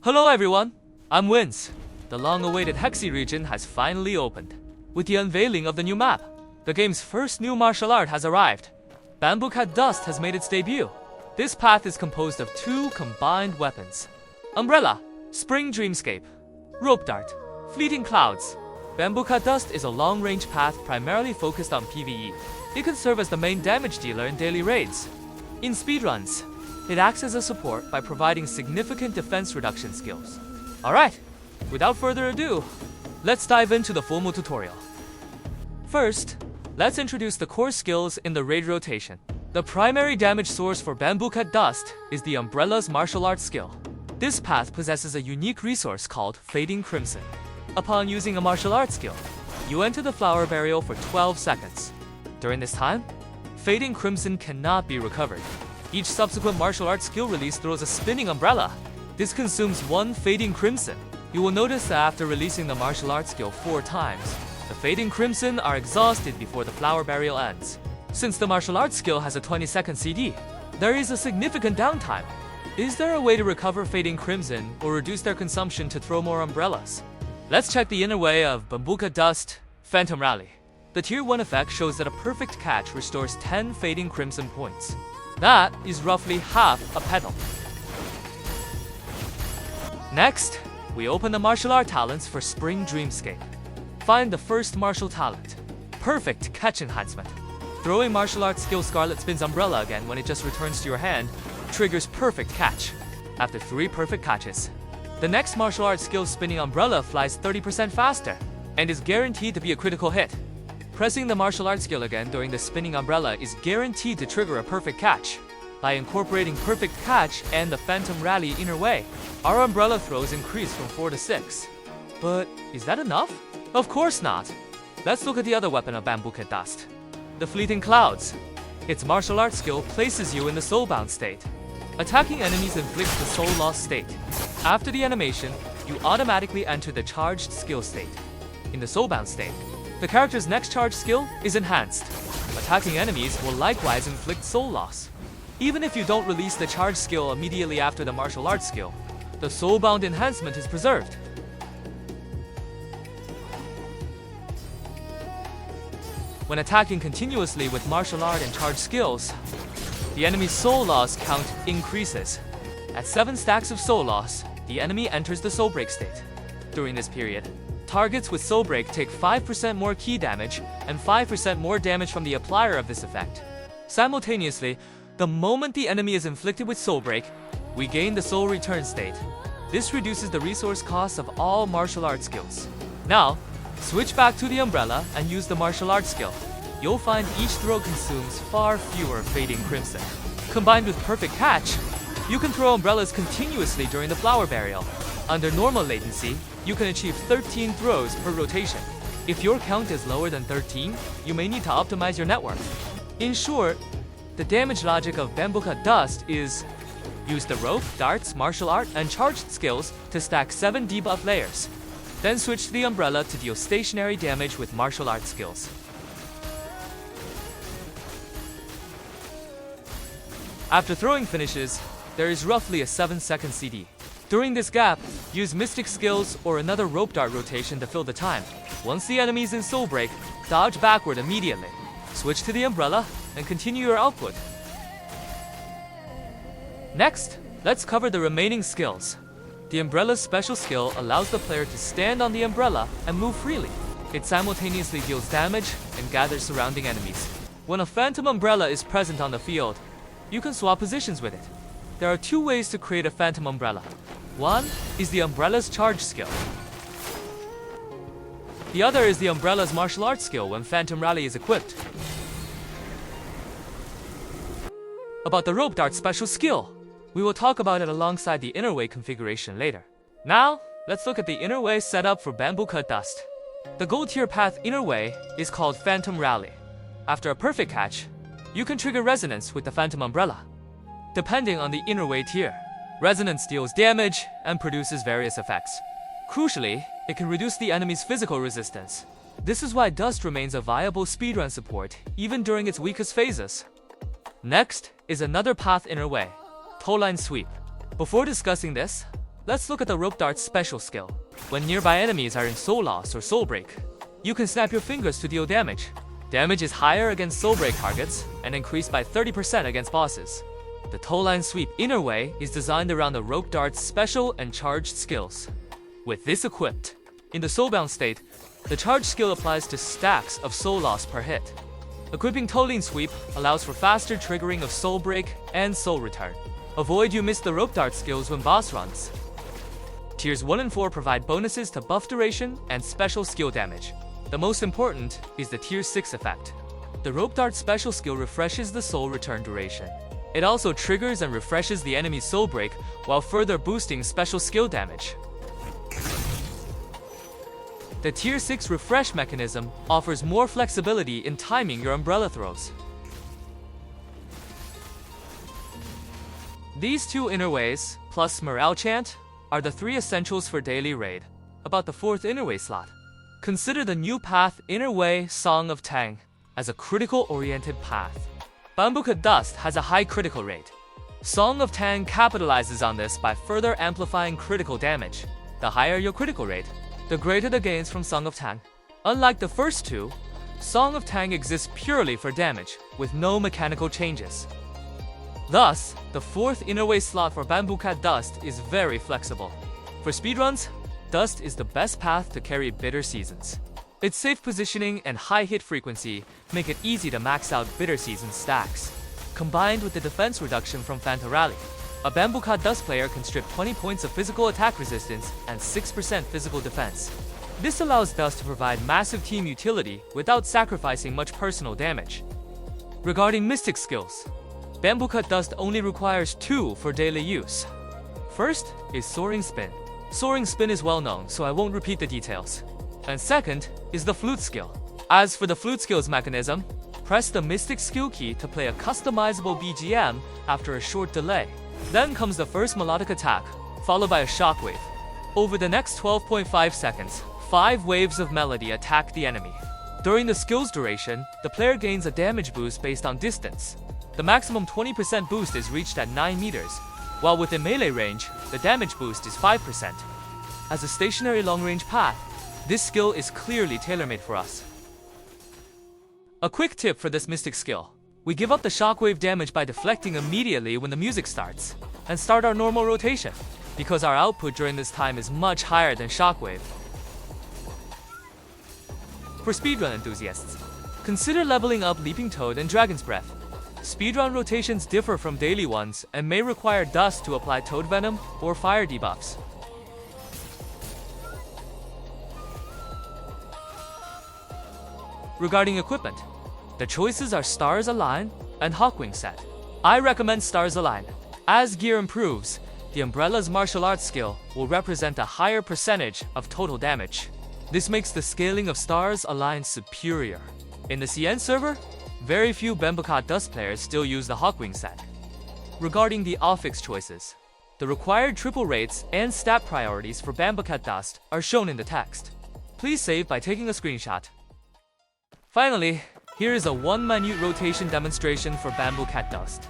Hello everyone, I'm Wins. The long-awaited Hexi region has finally opened. With the unveiling of the new map, the game's first new martial art has arrived. Bamboocut Dust has made its debut. This path is composed of two combined weapons. Umbrella, Spring Dreamscape, Rope Dart, Fleeting Clouds. Bamboocut Dust is a long-range path primarily focused on PvE. It can serve as the main damage dealer in daily raids. In speedruns, it acts as a support by providing significant defense reduction skills. Alright, without further ado, let's dive into the formal tutorial. First, let's introduce the core skills in the raid rotation. The primary damage source for Bamboocut Dust is the Umbrella's martial arts skill. This path possesses a unique resource called Fading Crimson. Upon using a martial arts skill, you enter the flower burial for 12 seconds. During this time, Fading Crimson cannot be recovered. Each subsequent martial arts skill release throws a spinning umbrella. This consumes one Fading Crimson. You will notice that after releasing the martial arts skill 4 times, the Fading Crimson are exhausted before the flower burial ends. Since the martial arts skill has a 20-second CD, there is a significant downtime. Is there a way to recover Fading Crimson or reduce their consumption to throw more umbrellas? Let's check the inner way of Bamboocut Dust, Phantom Rally. The Tier 1 effect shows that a perfect catch restores 10 Fading Crimson points. That is roughly half a pedal. Next, we open the martial art talents for Spring Dreamscape. Find the first martial talent, Perfect Catch Enhancement. Throwing martial arts skill Scarlet Spin's umbrella again when it just returns to your hand triggers Perfect Catch. After 3 perfect catches, the next martial arts skill Spinning Umbrella flies 30% faster and is guaranteed to be a critical hit. Pressing the martial arts skill again during the Spinning Umbrella is guaranteed to trigger a perfect catch. By incorporating Perfect Catch and the Phantom Rally inner way, our umbrella throws increase from 4 to 6. But is that enough? Of course not. Let's look at the other weapon of Bamboocut Dust, the Fleeting Clouds. Its martial arts skill places you in the soulbound state. Attacking enemies inflicts the soul loss state. After the animation, you automatically enter the charged skill state. In the soulbound state, the character's next charge skill is enhanced. Attacking enemies will likewise inflict soul loss. Even if you don't release the charge skill immediately after the martial arts skill, the soulbound enhancement is preserved. When attacking continuously with martial art and charge skills, the enemy's soul loss count increases. At 7 stacks of soul loss, the enemy enters the soul break state. During this period, targets with soul break take 5% more key damage and 5% more damage from the applier of this effect. Simultaneously, the moment the enemy is inflicted with soul break, we gain the soul return state. This reduces the resource costs of all martial arts skills. Now, switch back to the umbrella and use the martial arts skill. You'll find each throw consumes far fewer Fading Crimson. Combined with Perfect Catch, you can throw umbrellas continuously during the flower burial. Under normal latency, you can achieve 13 throws per rotation. If your count is lower than 13, you may need to optimize your network. In short, the damage logic of Bamboocut Dust is use the rope, darts, martial art, and charged skills to stack 7 debuff layers. Then switch to the umbrella to deal stationary damage with martial art skills. After throwing finishes, there is roughly a 7-second CD. During this gap, use Mystic skills or another rope dart rotation to fill the time. Once the enemy is in soul break, dodge backward immediately. Switch to the umbrella and continue your output. Next, let's cover the remaining skills. The umbrella's special skill allows the player to stand on the umbrella and move freely. It simultaneously deals damage and gathers surrounding enemies. When a phantom umbrella is present on the field, you can swap positions with it. There are 2 ways to create a phantom umbrella. One is the umbrella's charge skill. The other is the umbrella's martial arts skill when Phantom Rally is equipped. About the rope dart special skill, we will talk about it alongside the inner way configuration later. Now, let's look at the inner way setup for Bamboocut Dust. The gold tier path inner way is called Phantom Rally. After a perfect catch, you can trigger resonance with the Phantom Umbrella. Depending on the inner way tier, resonance deals damage and produces various effects. Crucially, it can reduce the enemy's physical resistance. This is why Dust remains a viable speedrun support even during its weakest phases. Next is another path inner way, Towline Sweep. Before discussing this, Let's look at the Rope Dart's special skill. When nearby enemies are in Soul Loss or Soul Break, you can snap your fingers to deal damage. Damage is higher against Soul Break targets and increased by 30% against bosses. The Toe Line Sweep Inner Way is designed around the Rope Dart's special and charged skills. With this equipped, in the soulbound state, the charge skill applies to stacks of soul loss per hit. Equipping Toe Line Sweep allows for faster triggering of Soul Break and Soul Return. Avoid you miss the Rope Dart skills when boss runs. Tiers 1 and 4 provide bonuses to buff duration and special skill damage. The most important is the Tier 6 effect. The Rope Dart special skill refreshes the Soul Return duration. It also triggers and refreshes the enemy's Soul Break while further boosting special skill damage. The Tier 6 refresh mechanism offers more flexibility in timing your umbrella throws. These two inner ways, plus Morale Chant, are the 3 essentials for daily raid. About the 4th inner way slot. Consider the new path Inner Way Song of Tang as a critical-oriented path. Bamboocut Dust has a high critical rate. Song of Tang capitalizes on this by further amplifying critical damage. The higher your critical rate, the greater the gains from Song of Tang. Unlike the first two, Song of Tang exists purely for damage, with no mechanical changes. Thus, the 4th inner way slot for Bamboocut Dust is very flexible. For speedruns, Dust is the best path to carry Bitter Seasons. Its safe positioning and high hit frequency make it easy to max out Bitter Season stacks. Combined with the defense reduction from Phanta Rally, a Bamboocut Dust player can strip 20 points of physical attack resistance and 6% physical defense. This allows Dust to provide massive team utility without sacrificing much personal damage. Regarding Mystic skills, Bamboocut Dust only requires 2 for daily use. First is Soaring Spin. Soaring Spin is well known, so I won't repeat the details. And second is the Flute skill. As for the Flute skills mechanism, press the Mystic skill key to play a customizable BGM after a short delay. Then comes the first melodic attack, followed by a shockwave. Over the next 12.5 seconds, 5 waves of melody attack the enemy. During the skill's duration, the player gains a damage boost based on distance. The maximum 20% boost is reached at 9 meters, while within melee range, the damage boost is 5%. As a stationary long-range path, this skill is clearly tailor-made for us. A quick tip for this Mystic skill. We give up the shockwave damage by deflecting immediately when the music starts, and start our normal rotation, because our output during this time is much higher than shockwave. For speedrun enthusiasts, consider leveling up Leaping Toad and Dragon's Breath. Speedrun rotations differ from daily ones and may require Dust to apply Toad Venom or Fire debuffs. Regarding equipment, the choices are Stars Align and Hawkwing set. I recommend Stars Align. As gear improves, the Umbrella's martial arts skill will represent a higher percentage of total damage. This makes the scaling of Stars Align superior. In the CN server, very few Bamboocut Dust players still use the Hawkwing set. Regarding the Affix choices, the required triple rates and stat priorities for Bamboocut Dust are shown in the text. Please save by taking a screenshot. Finally, here is a 1 minute rotation demonstration for Bamboocut Dust.